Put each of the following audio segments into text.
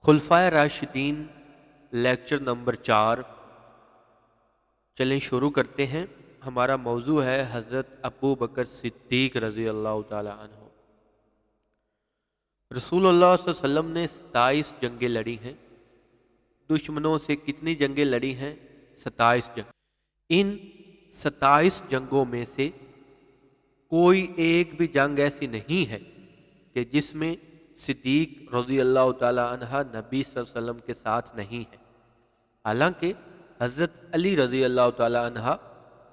خلفائے راشدین lecture number 4 چلیں شروع کرتے ہیں۔ ہمارا موضوع ہے حضرت ابو بکر صدیق رضی اللہ تعالی عنہ۔ رسول اللہ صلی اللہ علیہ وسلم نے 27 جنگیں لڑی ہیں۔ دشمنوں سے کتنی جنگیں لڑی ہیں؟ 27 جنگ۔ ان 27 جنگوں میں سے کوئی ایک بھی جنگ ایسی نہیں ہے کہ جس میں صدیق رضی اللہ تعالی عنہ نبی صلی اللہ علیہ وسلم کے ساتھ نہیں ہے۔ حالانکہ حضرت علی رضی اللہ تعالی عنہ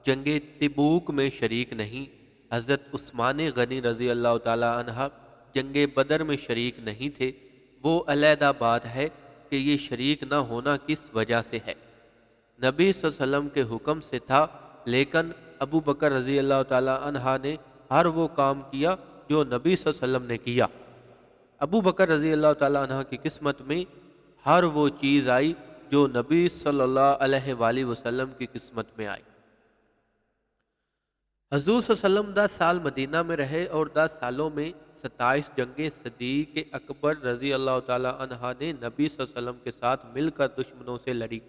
جنگ تبوک میں شریک نہیں، حضرت عثمان غنی رضی اللہ تعالی عنہ جنگ بدر میں شریک نہیں تھے۔ وہ علیحدہ بات ہے کہ یہ شریک نہ ہونا کس وجہ سے ہے۔ نبی صلی اللہ علیہ وسلم کے حکم سے تھا، لیکن ابو بکر رضی اللہ تعالی عنہ نے ہر وہ کام کیا جو نبی صلی اللہ علیہ وسلم نے کیا۔ ابو بکر رضی اللہ تعالی عنہ کی قسمت میں ہر وہ چیز آئی جو نبی صلی اللہ علیہ وآلہ وسلم کی قسمت میں آئی۔ حضور صلی اللہ علیہ وسلم 10 سال مدینہ میں رہے اور 10 سالوں میں 27 جنگیں صدیق اکبر رضی اللہ تعالی عنہ نے نبی صلی اللہ علیہ وسلم کے ساتھ مل کر دشمنوں سے لڑی۔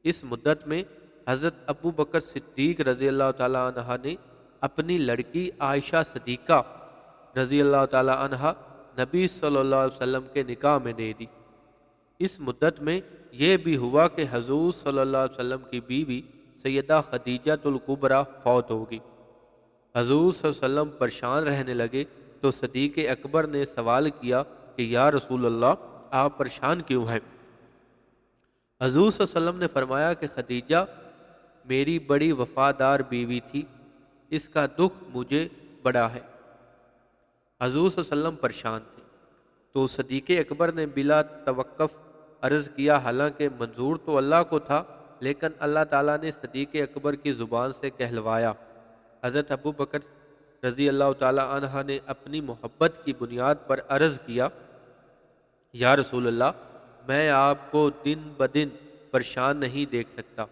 اس مدت میں حضرت ابو بکر صدیق رضی اللہ تعالی عنہ نے اپنی لڑکی عائشہ صدیقہ رضی اللہ تعالی عنہ نبی صلی اللہ علیہ وسلم کے نکاح میں دے دی۔ اس مدت میں یہ بھی ہوا کہ حضور صلی اللہ علیہ وسلم کی بیوی سیدہ خدیجہ الکبریٰ فوت ہوگی۔ حضور صلی اللہ علیہ وسلم پریشان رہنے لگے تو صدیق اکبر نے سوال کیا کہ یا رسول اللہ، آپ پریشان کیوں ہیں؟ حضور صلی اللہ علیہ وسلم نے فرمایا کہ خدیجہ میری بڑی وفادار بیوی تھی، اس کا دکھ مجھے بڑا ہے۔ حضور صلی اللہ علیہ وسلم پریشان تھے تو صدیق اکبر نے بلا توقف عرض کیا، حالانکہ منظور تو اللہ کو تھا، لیکن اللہ تعالیٰ نے صدیق اکبر کی زبان سے کہلوایا۔ حضرت ابو بکر رضی اللہ تعالی عنہ نے اپنی محبت کی بنیاد پر عرض کیا، یا رسول اللہ، میں آپ کو دن بدن پریشان نہیں دیکھ سکتا۔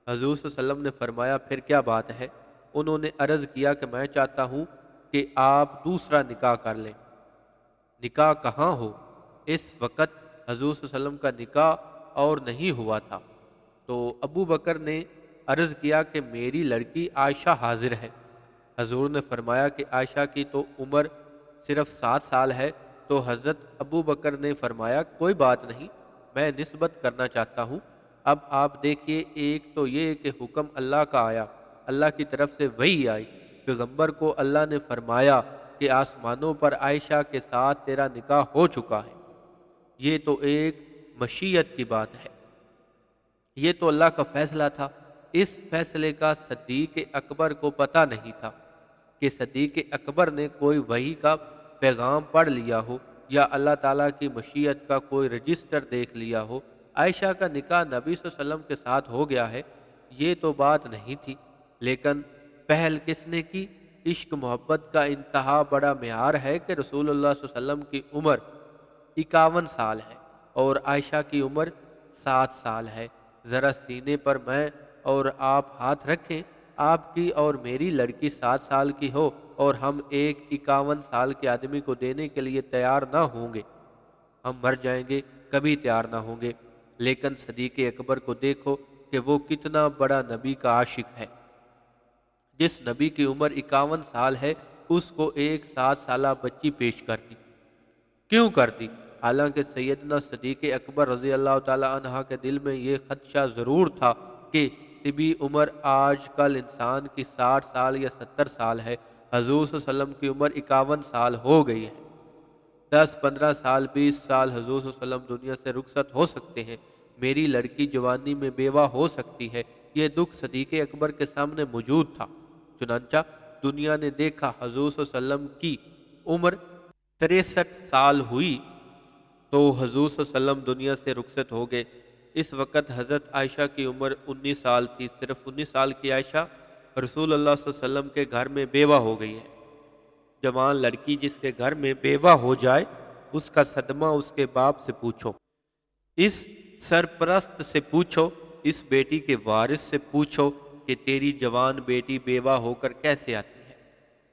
حضور صلی اللہ علیہ وسلم نے فرمایا، پھر کیا بات ہے؟ انہوں نے عرض کیا کہ میں چاہتا ہوں کہ آپ دوسرا نکاح کر لیں۔ نکاح کہاں ہو؟ اس وقت حضور صلی اللہ علیہ وسلم کا نکاح اور نہیں ہوا تھا۔ تو ابو بکر نے عرض کیا کہ میری لڑکی عائشہ حاضر ہے۔ حضور نے فرمایا کہ عائشہ کی تو عمر صرف 7 سال ہے۔ تو حضرت ابو بکر نے فرمایا، کوئی بات نہیں، میں نسبت کرنا چاہتا ہوں۔ اب آپ دیکھیے، ایک تو یہ کہ حکم اللہ کا آیا، اللہ کی طرف سے وحی آئی، پیغمبر کو اللہ نے فرمایا کہ آسمانوں پر عائشہ کے ساتھ تیرا نکاح ہو چکا ہے۔ یہ تو ایک مشیت کی بات ہے، یہ تو اللہ کا فیصلہ تھا۔ اس فیصلے کا صدیق اکبر کو پتہ نہیں تھا کہ صدیق اکبر نے کوئی وحی کا پیغام پڑھ لیا ہو یا اللہ تعالیٰ کی مشیت کا کوئی رجسٹر دیکھ لیا ہو۔ عائشہ کا نکاح نبی صلی اللہ علیہ وسلم کے ساتھ ہو گیا ہے، یہ تو بات نہیں تھی، لیکن پہل کس نے کی؟ عشق محبت کا انتہا بڑا معیار ہے کہ رسول اللہ صلی اللہ علیہ وسلم کی عمر 51 سال ہے اور عائشہ کی عمر 7 سال ہے۔ ذرا سینے پر میں اور آپ ہاتھ رکھیں، آپ کی اور میری لڑکی 7 سال کی ہو اور ہم ایک 51 سال کے آدمی کو دینے کے لیے تیار نہ ہوں گے، ہم مر جائیں گے، کبھی تیار نہ ہوں گے۔ لیکن صدیق اکبر کو دیکھو کہ وہ کتنا بڑا نبی کا عاشق ہے۔ جس نبی کی عمر 51 سال ہے، اس کو ایک 7 سالہ بچی پیش کر دی۔ کیوں کر دی؟ حالانکہ سیدنا صدیق اکبر رضی اللہ تعالی عنہ کے دل میں یہ خدشہ ضرور تھا کہ طبی عمر آج کل انسان کی 60 سال یا 70 سال ہے، حضور صلی اللہ علیہ وسلم کی عمر 51 سال ہو گئی ہے۔ 10 15 سال 20 سال حضور صلی اللہ علیہ وسلم دنیا سے رخصت ہو سکتے ہیں، میری لڑکی جوانی میں بیوہ ہو سکتی ہے۔ یہ دکھ صدیق اکبر کے سامنے موجود تھا۔ چنانچہ دنیا نے دیکھا حضور صلی اللہ علیہ وسلم کی عمر 63 سال ہوئی تو حضور صلی اللہ علیہ وسلم دنیا سے رخصت ہو گئے۔ اس وقت حضرت عائشہ کی عمر 19 سال تھی۔ صرف 19 سال کی عائشہ رسول اللہ صلی اللہ علیہ وسلم کے گھر میں بیوہ ہو گئی ہے۔ جوان لڑکی جس کے گھر میں بیوہ ہو جائے، اس کا صدمہ اس کے باپ سے پوچھو، اس سرپرست سے پوچھو، اس بیٹی کے وارث سے پوچھو کہ تیری جوان بیٹی بیوہ ہو کر کیسے آتی ہے۔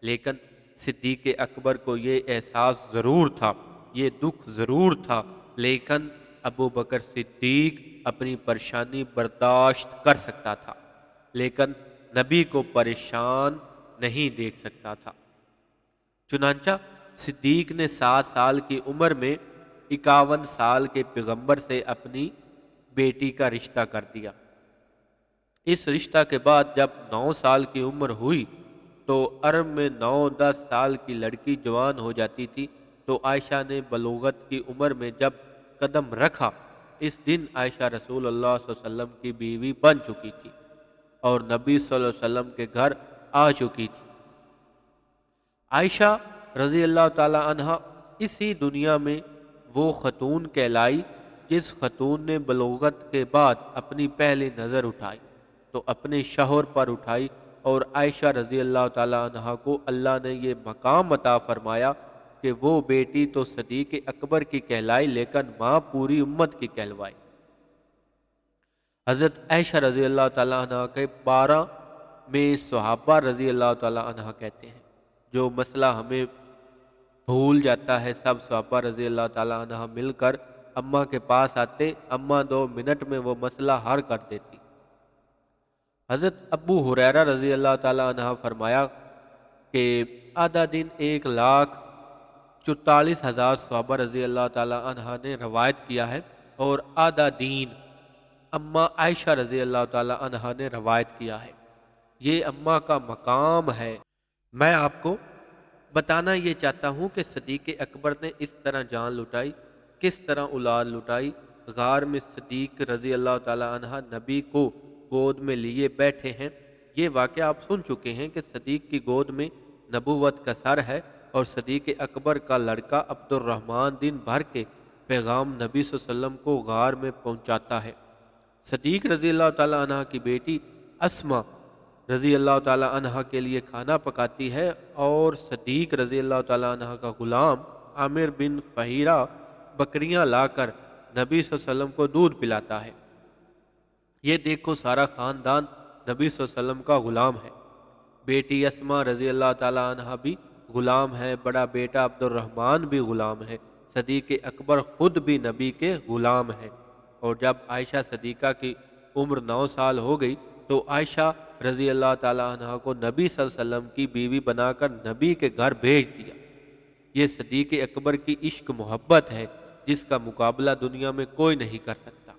لیکن صدیق اکبر کو یہ احساس ضرور تھا، یہ دکھ ضرور تھا لیکن ابو بکر صدیق اپنی پریشانی برداشت کر سکتا تھا، لیکن نبی کو پریشان نہیں دیکھ سکتا تھا۔ چنانچہ صدیق نے 7 سال کی عمر میں 51 سال کے پیغمبر سے اپنی بیٹی کا رشتہ کر دیا۔ اس رشتہ کے بعد جب 9 سال کی عمر ہوئی تو عرب میں 9-10 سال کی لڑکی جوان ہو جاتی تھی، تو عائشہ نے بلوغت کی عمر میں جب قدم رکھا، اس دن عائشہ رسول اللہ صلی اللہ علیہ وسلم کی بیوی بن چکی تھی اور نبی صلی اللہ علیہ وسلم کے گھر آ چکی تھی۔ عائشہ رضی اللہ تعالی عنہ اسی دنیا میں وہ خاتون کہلائی جس خاتون نے بلوغت کے بعد اپنی پہلی نظر اٹھائی تو اپنے شوہر پر اٹھائی، اور عائشہ رضی اللہ تعالی عنہ کو اللہ نے یہ مقام عطا فرمایا کہ وہ بیٹی تو صدیق اکبر کی کہلائی لیکن ماں پوری امت کی کہلوائی۔ حضرت عائشہ رضی اللہ تعالی عنہ کے 12 میں صحابہ رضی اللہ تعالی عنہ کہتے ہیں۔ جو مسئلہ ہمیں بھول جاتا ہے، سب صحابہ رضی اللہ تعالی عنہ مل کر اماں کے پاس آتے، اماں 2 منٹ میں وہ مسئلہ حل کر دیتی۔ حضرت ابو ہریرہ رضی اللہ تعالی عنہ فرمایا کہ آدھا دن 1,44,000 صحابہ رضی اللہ تعالی عنہ نے روایت کیا ہے، اور آدھا دین اماں عائشہ رضی اللہ تعالی عنہ نے روایت کیا ہے۔ یہ اماں کا مقام ہے۔ میں آپ کو بتانا یہ چاہتا ہوں کہ صدیق اکبر نے اس طرح جان لٹائی، کس طرح اولاد لٹائی۔ غار میں صدیق رضی اللہ تعالی عنہ نبی کو گود میں لیے بیٹھے ہیں۔ یہ واقعہ آپ سن چکے ہیں کہ صدیق کی گود میں نبوت کا سر ہے، اور صدیق اکبر کا لڑکا عبد الرحمن دن بھر کے پیغام نبی صلی اللہ علیہ وسلم کو غار میں پہنچاتا ہے۔ صدیق رضی اللہ تعالی عنہ کی بیٹی اسما رضی اللہ تعالی عنہ کے لیے کھانا پکاتی ہے، اور صدیق رضی اللہ تعالی عنہ کا غلام عامر بن فہیرہ بکریاں لا کر نبی صلی اللہ علیہ وسلم کو دودھ پلاتا ہے۔ یہ دیکھو سارا خاندان نبی صلی اللہ علیہ وسلم کا غلام ہے۔ بیٹی اسما رضی اللہ تعالی عنہ بھی غلام ہے، بڑا بیٹا عبد الرحمن بھی غلام ہے، صدیق اکبر خود بھی نبی کے غلام ہے۔ اور جب عائشہ صدیقہ کی عمر 9 سال ہو گئی تو عائشہ رضی اللہ تعالی عنہ کو نبی صلی اللہ علیہ وسلم کی بیوی بنا کر نبی کے گھر بھیج دیا۔ یہ صدیق اکبر کی عشق محبت ہے جس کا مقابلہ دنیا میں کوئی نہیں کر سکتا۔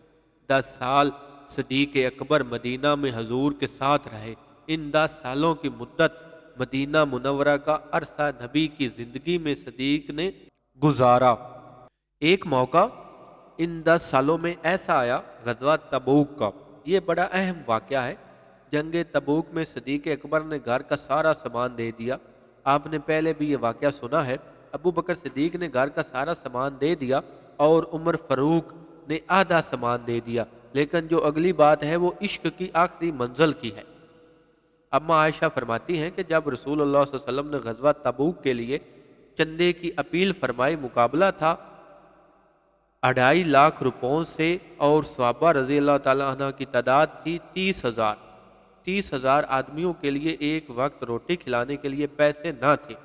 10 سال صدیق اکبر مدینہ میں حضور کے ساتھ رہے۔ ان 10 سالوں کی مدت مدینہ منورہ کا عرصہ نبی کی زندگی میں صدیق نے گزارا۔ ایک موقع ان 10 سالوں میں ایسا آیا، غزوہ تبوک کا۔ یہ بڑا اہم واقعہ ہے۔ جنگ تبوک میں صدیق اکبر نے گھر کا سارا سامان دے دیا۔ آپ نے پہلے بھی یہ واقعہ سنا ہے۔ ابو بکر صدیق نے گھر کا سارا سامان دے دیا اور عمر فاروق نے آدھا سامان دے دیا، لیکن جو اگلی بات ہے وہ عشق کی آخری منزل کی ہے۔ اما عائشہ فرماتی ہیں کہ جب رسول اللہ صلی اللہ علیہ وسلم نے غزوہ تبوک کے لیے چندے کی اپیل فرمائی، مقابلہ تھا 2.5 لاکھ روپوں سے، اور صحابہ رضی اللہ تعالیٰ عنہ کی تعداد تھی 30,000۔ 30,000 آدمیوں کے لیے ایک وقت روٹی کھلانے کے لیے پیسے نہ تھے۔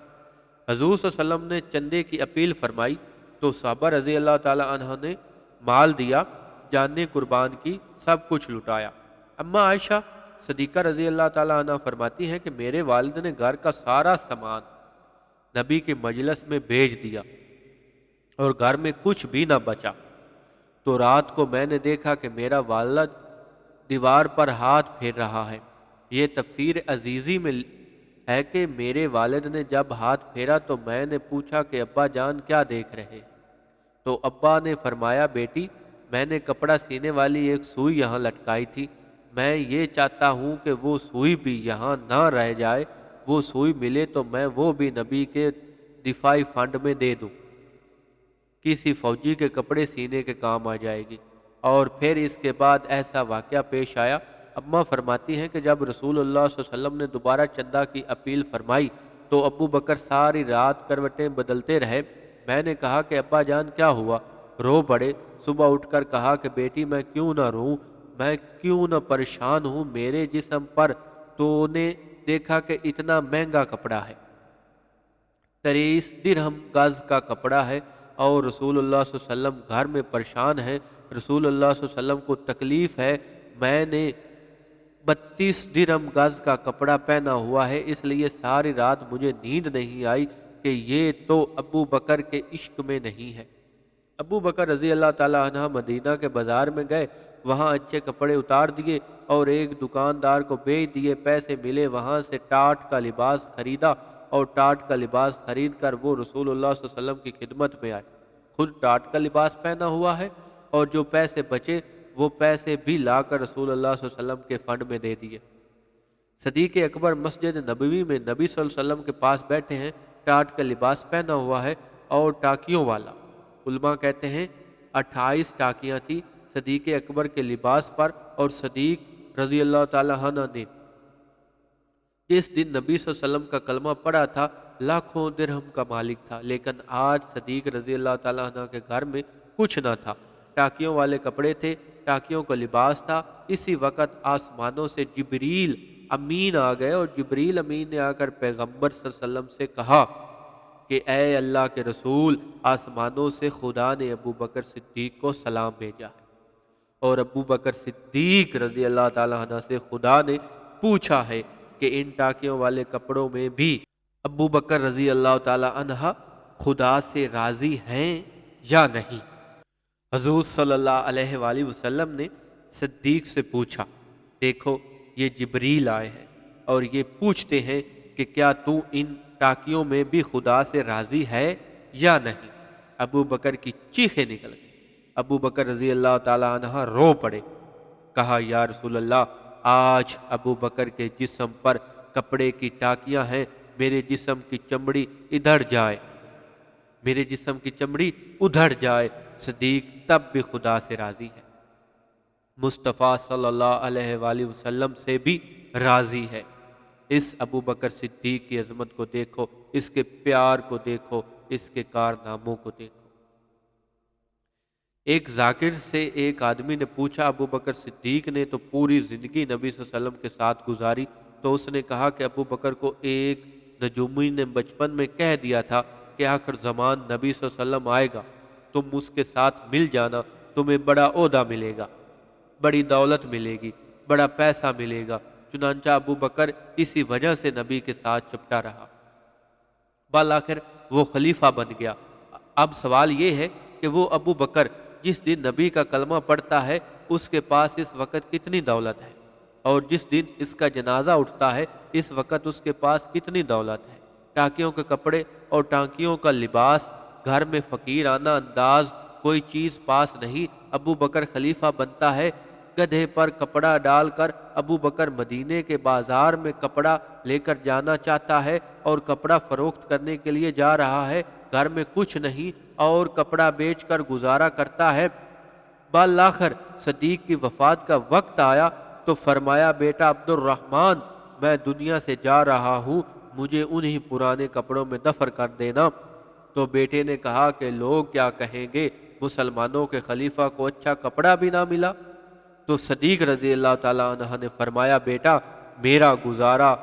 حضور صلی اللہ علیہ وسلم نے چندے کی اپیل فرمائی تو صحابہ رضی اللہ تعالیٰ عنہ نے مال دیا، جانیں قربان کی، سب کچھ لٹایا۔ اما عائشہ صدیقہ رضی اللہ تعالیٰ عنہ فرماتی ہیں کہ میرے والد نے گھر کا سارا سامان نبی کے مجلس میں بھیج دیا اور گھر میں کچھ بھی نہ بچا۔ تو رات کو میں نے دیکھا کہ میرا والد دیوار پر ہاتھ پھیر رہا ہے۔ یہ تفسیر عزیزی میں ہے کہ میرے والد نے جب ہاتھ پھیرا تو میں نے پوچھا کہ ابا جان کیا دیکھ رہے؟ تو ابا نے فرمایا بیٹی میں نے کپڑا سینے والی ایک سوئی یہاں لٹکائی تھی، میں یہ چاہتا ہوں کہ وہ سوئی بھی یہاں نہ رہ جائے، وہ سوئی ملے تو میں وہ بھی نبی کے دفاعی فنڈ میں دے دوں، کسی فوجی کے کپڑے سینے کے کام آ جائے گی۔ اور پھر اس کے بعد ایسا واقعہ پیش آیا۔ اماں فرماتی ہیں کہ جب رسول اللہ صلی اللہ علیہ وسلم نے دوبارہ چندہ کی اپیل فرمائی تو ابو بکر ساری رات کروٹیں بدلتے رہے۔ میں نے کہا کہ ابا جان کیا ہوا؟ رو پڑے۔ صبح اٹھ کر کہا کہ بیٹی میں کیوں نہ روں، میں کیوں نہ پریشان ہوں، میرے جسم پر تو نے دیکھا کہ اتنا مہنگا کپڑا ہے، 30 درہم گز کا کپڑا ہے، اور رسول اللہ صلی اللہ علیہ وسلم گھر میں پریشان ہیں، رسول اللہ صلی اللہ علیہ وسلم کو تکلیف ہے، میں نے 32 درہم گز کا کپڑا پہنا ہوا ہے، اس لیے ساری رات مجھے نیند نہیں آئی کہ یہ تو ابو بکر کے عشق میں نہیں ہے۔ ابو بکر رضی اللہ تعالیٰ عنہ مدینہ کے بازار میں گئے، وہاں اچھے کپڑے اتار دیے اور ایک دکاندار کو بیچ دیے، پیسے ملے، وہاں سے ٹاٹ کا لباس خریدا اور ٹاٹ کا لباس خرید کر وہ رسول اللہ صلی اللہ علیہ وسلم کی خدمت میں آئے۔ خود ٹاٹ کا لباس پہنا ہوا ہے اور جو پیسے بچے وہ پیسے بھی لا کر رسول اللہ صلی اللہ علیہ وسلم کے فنڈ میں دے دیے۔ صدیق اکبر مسجد نبوی میں نبی صلی اللہ علیہ وسلم کے پاس بیٹھے ہیں، ٹاٹ کا لباس پہنا ہوا ہے اور ٹاکیوں والا۔ علماء کہتے ہیں 28 ٹاکیاں تھی صدیق اکبر کے لباس پر، اور صدیق رضی اللہ تعالیٰ عنہ نے جس دن نبی صلی اللہ علیہ وسلم کا کلمہ پڑھا تھا لاکھوں درہم کا مالک تھا، لیکن آج صدیق رضی اللہ تعالیٰ عنہ کے گھر میں کچھ نہ تھا، ٹاکیوں والے کپڑے تھے، ٹاکیوں کا لباس تھا۔ اسی وقت آسمانوں سے جبریل امین آ گئے اور جبریل امین نے آ کر پیغمبر صلی اللہ علیہ وسلم سے کہا کہ اے اللہ کے رسول، آسمانوں سے خدا نے ابو بکر صدیق کو سلام بھیجا ہے، اور ابو بکر صدیق رضی اللہ تعالیٰ عنہ سے خدا نے پوچھا ہے کہ ان ٹاکیوں والے کپڑوں میں بھی ابو بکر رضی اللہ تعالیٰ عنہ خدا سے راضی ہیں یا نہیں۔ حضور صلی اللہ علیہ وآلہ وسلم نے صدیق سے پوچھا، دیکھو یہ جبریل آئے ہیں اور یہ پوچھتے ہیں کہ کیا تو ان ٹاکیوں میں بھی خدا سے راضی ہے یا نہیں۔ ابو بکر کی چیخیں نکل گئی، ابو بکر رضی اللہ تعالیٰ عنہ رو پڑے، کہا یا رسول اللہ، آج ابو بکر کے جسم پر کپڑے کی ٹاکیاں ہیں، میرے جسم کی چمڑی ادھر جائے، میرے جسم کی چمڑی ادھر جائے۔ صدیق تب بھی خدا سے راضی ہے، مصطفیٰ صلی اللہ علیہ وآلہ وسلم سے بھی راضی ہے۔ اس ابو بکر صدیق کی عظمت کو دیکھو، اس کے پیار کو دیکھو، اس کے کارناموں کو دیکھو۔ ایک ذاکر سے ایک آدمی نے پوچھا، ابو بکر صدیق نے تو پوری زندگی نبی صلی اللہ علیہ وسلم کے ساتھ گزاری، تو اس نے کہا کہ ابو بکر کو ایک نجومی نے بچپن میں کہہ دیا تھا کہ آخر زمان نبی صلی اللہ علیہ وسلم آئے گا، تم اس کے ساتھ مل جانا، تمہیں بڑا عہدہ ملے گا، بڑی دولت ملے گی، بڑا پیسہ ملے گا۔ چنانچہ ابو بکر اسی وجہ سے نبی کے ساتھ چپٹا رہا، بالآخر وہ خلیفہ بن گیا۔ اب سوال یہ ہے کہ وہ ابو بکر جس دن نبی کا کلمہ پڑھتا ہے اس کے پاس اس وقت کتنی دولت ہے، اور جس دن اس کا جنازہ اٹھتا ہے اس وقت اس کے پاس کتنی دولت ہے۔ ٹانکیوں کے کپڑے اور ٹانکیوں کا لباس، گھر میں فقیرانہ انداز، کوئی چیز پاس نہیں۔ ابو بکر خلیفہ بنتا ہے، گدھے پر کپڑا ڈال کر ابو بکر مدینے کے بازار میں کپڑا لے کر جانا چاہتا ہے اور کپڑا فروخت کرنے کے لیے جا رہا ہے، گھر میں کچھ نہیں اور کپڑا بیچ کر گزارا کرتا ہے۔ بالآخر صدیق کی وفات کا وقت آیا تو فرمایا، بیٹا عبد الرحمن، میں دنیا سے جا رہا ہوں، مجھے انہی پرانے کپڑوں میں دفن کر دینا۔ تو بیٹے نے کہا کہ لوگ کیا کہیں گے، مسلمانوں کے خلیفہ کو اچھا کپڑا بھی نہ ملا۔ تو صدیق رضی اللہ تعالیٰ عنہ نے فرمایا، بیٹا میرا گزارا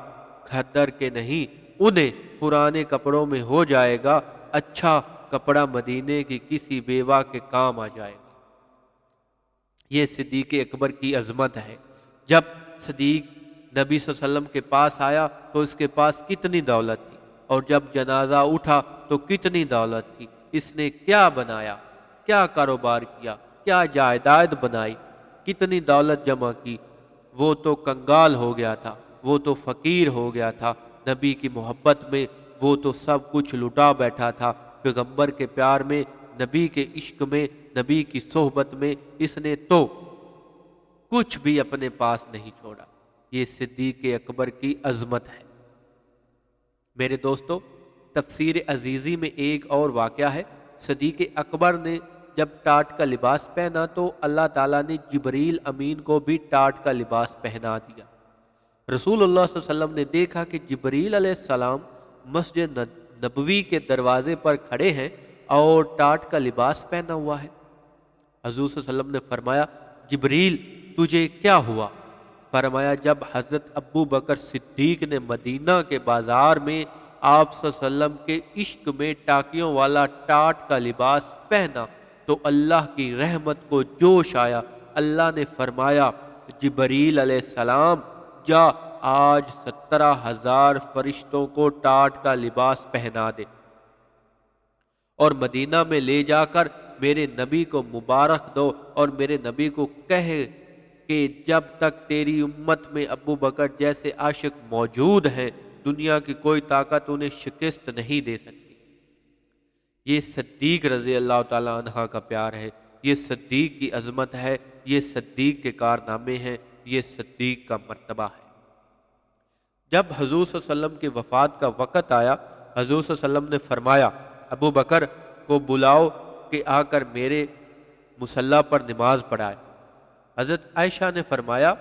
کھدر کے نہیں، انہیں پرانے کپڑوں میں ہو جائے گا، اچھا کپڑا مدینے کی کسی بیوہ کے کام آ جائے گا۔ یہ صدیق اکبر کی عظمت ہے۔ جب صدیق نبی صلی اللہ علیہ وسلم کے پاس آیا تو اس کے پاس کتنی دولت تھی، اور جب جنازہ اٹھا تو کتنی دولت تھی۔ اس نے کیا بنایا، کیا کاروبار کیا، کیا جائیداد بنائی، کتنی دولت جمع کی۔ وہ تو کنگال ہو گیا تھا، وہ تو فقیر ہو گیا تھا، نبی کی محبت میں وہ تو سب کچھ لٹا بیٹھا تھا، پیغمبر کے پیار میں، نبی کے عشق میں، نبی کی صحبت میں اس نے تو کچھ بھی اپنے پاس نہیں چھوڑا۔ یہ صدیق اکبر کی عظمت ہے۔ میرے دوستو، تفسیر عزیزی میں ایک اور واقعہ ہے۔ صدیق اکبر نے جب ٹاٹ کا لباس پہنا تو اللہ تعالیٰ نے جبریل امین کو بھی ٹاٹ کا لباس پہنا دیا۔ رسول اللہ صلی اللہ علیہ وسلم نے دیکھا کہ جبریل علیہ السلام مسجد نبوی کے دروازے پر کھڑے ہیں اور ٹاٹ کا لباس پہنا ہوا ہے۔ حضور صلی اللہ علیہ وسلم نے فرمایا، جبریل تجھے کیا ہوا؟ فرمایا، جب حضرت ابو بکر صدیق نے مدینہ کے بازار میں آپ صلی اللہ علیہ وسلم کے عشق میں ٹاکیوں والا ٹاٹ کا لباس پہنا تو اللہ کی رحمت کو جوش آیا۔ اللہ نے فرمایا جبریل علیہ السلام جا آج 17,000 فرشتوں کو ٹاٹ کا لباس پہنا دے اور مدینہ میں لے جا کر میرے نبی کو مبارک دو اور میرے نبی کو کہے کہ جب تک تیری امت میں ابو بکر جیسے عاشق موجود ہیں دنیا کی کوئی طاقت انہیں شکست نہیں دے سکتی۔ یہ صدیق رضی اللہ تعالی عنہ کا پیار ہے، یہ صدیق کی عظمت ہے، یہ صدیق کے کارنامے ہیں، یہ صدیق کا مرتبہ ہے۔ جب حضور صلی اللہ علیہ وسلم کی وفات کا وقت آیا، حضور صلی اللہ علیہ وسلم نے فرمایا ابو بکر کو بلاؤ کہ آ کر میرے مصلی پر نماز پڑھائے۔ حضرت عائشہ نے فرمایا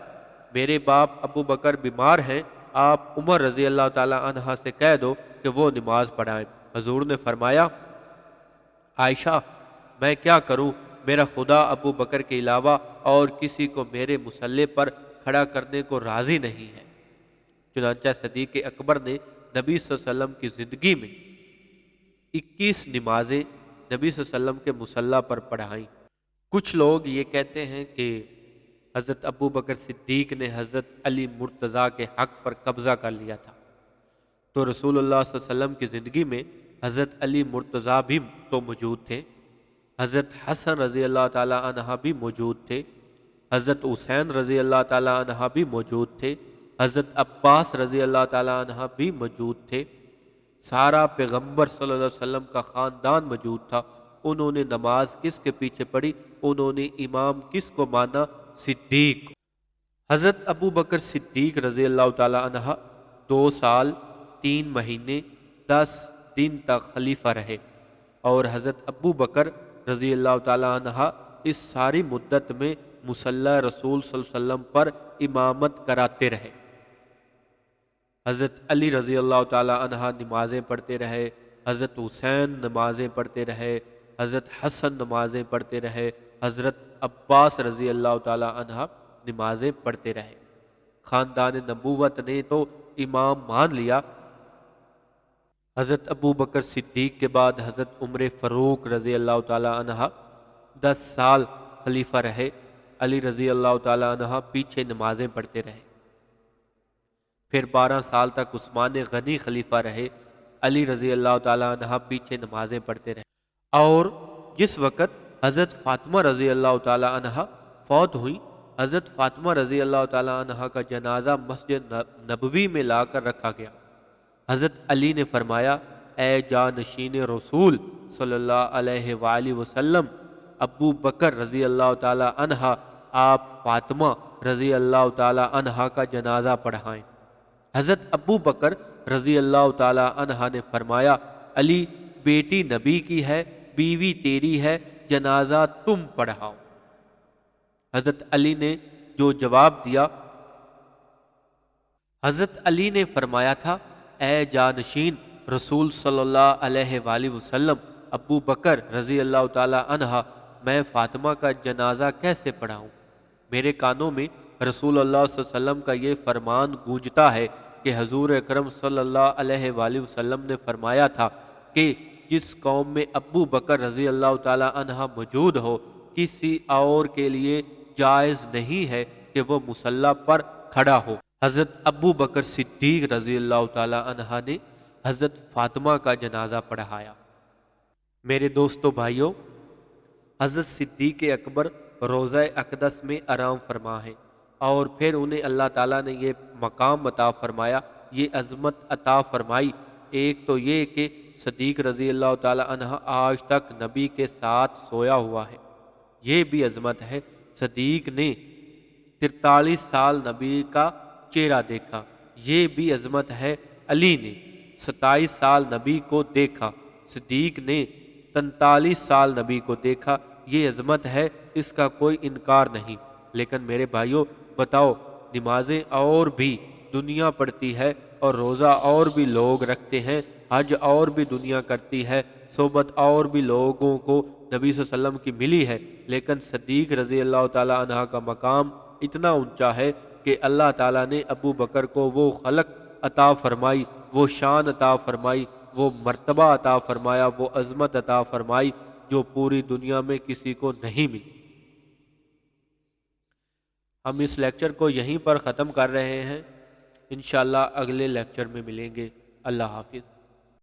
میرے باپ ابو بکر بیمار ہیں، آپ عمر رضی اللہ تعالی عنہ سے کہہ دو کہ وہ نماز پڑھائیں۔ حضور نے فرمایا عائشہ میں کیا کروں، میرا خدا ابو بکر کے علاوہ اور کسی کو میرے مصلی پر کھڑا کرنے کو راضی نہیں ہے۔ چنانچہ صدیق اکبر نے نبی صلی اللہ علیہ وسلم کی زندگی میں 21 نمازیں نبی صلی اللہ علیہ وسلم کے مصلی پر پڑھائیں۔ کچھ لوگ یہ کہتے ہیں کہ حضرت ابو بکر صدیق نے حضرت علی مرتضیٰ کے حق پر قبضہ کر لیا تھا، تو رسول اللہ صلی اللہ علیہ وسلم کی زندگی میں حضرت علی مرتضیٰ بھی تو موجود تھے، حضرت حسن رضی اللہ تعالی عنہ بھی موجود تھے، حضرت حسین رضی اللہ تعالی عنہ بھی موجود تھے، حضرت عباس رضی اللہ تعالی عنہ بھی موجود تھے، سارا پیغمبر صلی اللہ علیہ وسلم کا خاندان موجود تھا۔ انہوں نے نماز کس کے پیچھے پڑھی، انہوں نے امام کس کو مانا؟ صدیق۔ حضرت ابو بکر صدیق رضی اللہ تعالی عنہ 2 سال 3 مہینے 10 دن تک خلیفہ رہے اور حضرت ابو بکر رضی اللہ تعالی عنہ اس ساری مدت میں مصلی رسول صلی اللہ علیہ وسلم پر امامت کراتے رہے۔ حضرت علی رضی اللہ تعالی عنہ نمازیں پڑھتے رہے، حضرت حسین نمازیں پڑھتے رہے، حضرت حسن نمازیں پڑھتے رہے، حضرت عباس رضی اللہ تعالی عنہ نمازیں پڑھتے رہے۔ خاندان نبوت نے تو امام مان لیا۔ حضرت ابو بکر صدیق کے بعد حضرت عمر فاروق رضی اللہ تعالی عنہ 10 سال خلیفہ رہے، علی رضی اللہ تعالی عنہ پیچھے نمازیں پڑھتے رہے۔ پھر 12 سال تک عثمان غنی خلیفہ رہے، علی رضی اللہ تعالی عنہ پیچھے نمازیں پڑھتے رہے۔ اور جس وقت حضرت فاطمہ رضی اللہ تعالی عنہ فوت ہوئی، حضرت فاطمہ رضی اللہ تعالی عنہ کا جنازہ مسجد نبوی میں لا کر رکھا گیا۔ حضرت علی نے فرمایا اے جانشین رسول صلی اللہ علیہ وآلہ وسلم، ابو بکر رضی اللہ تعالی عنہ آپ فاطمہ رضی اللہ تعالی عنہ کا جنازہ پڑھائیں۔ حضرت ابو بکر رضی اللہ تعالی عنہ نے فرمایا علی بیٹی نبی کی ہے، بیوی تیری ہے، جنازہ تم پڑھاؤ۔ حضرت علی نے جو جواب دیا، حضرت علی نے فرمایا تھا اے جانشین رسول صلی اللہ علیہ وآلہ وسلم، ابو بکر رضی اللہ تعالی عنہ، میں فاطمہ کا جنازہ کیسے پڑھاؤں؟ میرے کانوں میں رسول اللہ صلی اللہ علیہ وسلم کا یہ فرمان گونجتا ہے کہ حضور اکرم صلی اللہ علیہ وآلہ وسلم نے فرمایا تھا کہ جس قوم میں ابو بکر رضی اللہ تعالی عنہ موجود ہو، کسی اور کے لیے جائز نہیں ہے کہ وہ مصلی پر کھڑا ہو۔ حضرت ابو بکر صدیق رضی اللہ تعالی عنہ نے حضرت فاطمہ کا جنازہ پڑھایا۔ میرے دوستو بھائیوں، حضرت صدیق اکبر روضہ اقدس میں آرام فرما ہے اور پھر انہیں اللہ تعالیٰ نے یہ مقام عطا فرمایا، یہ عظمت عطا فرمائی۔ ایک تو یہ کہ صدیق رضی اللہ تعالی عنہ آج تک نبی کے ساتھ سویا ہوا ہے، یہ بھی عظمت ہے۔ صدیق نے 43 سال نبی کا چہرہ دیکھا، یہ بھی عظمت ہے۔ علی نے 27 سال نبی کو دیکھا، صدیق نے 43 سال نبی کو دیکھا، یہ عظمت ہے، اس کا کوئی انکار نہیں۔ لیکن میرے بھائیوں بتاؤ، نمازیں اور بھی دنیا پڑھتی ہے اور روزہ اور بھی لوگ رکھتے ہیں، حج اور بھی دنیا کرتی ہے، صحبت اور بھی لوگوں کو نبی صلی اللہ علیہ وسلم کی ملی ہے، لیکن صدیق رضی اللہ تعالی عنہ کا مقام اتنا اونچا ہے کہ اللہ تعالیٰ نے ابو بکر کو وہ خلق عطا فرمائی وہ شان عطا فرمائی، وہ مرتبہ عطا فرمایا، وہ عظمت عطا فرمائی جو پوری دنیا میں کسی کو نہیں ملی۔ ہم اس لیکچر کو یہیں پر ختم کر رہے ہیں، انشاءاللہ اگلے لیکچر میں ملیں گے۔ اللہ حافظ۔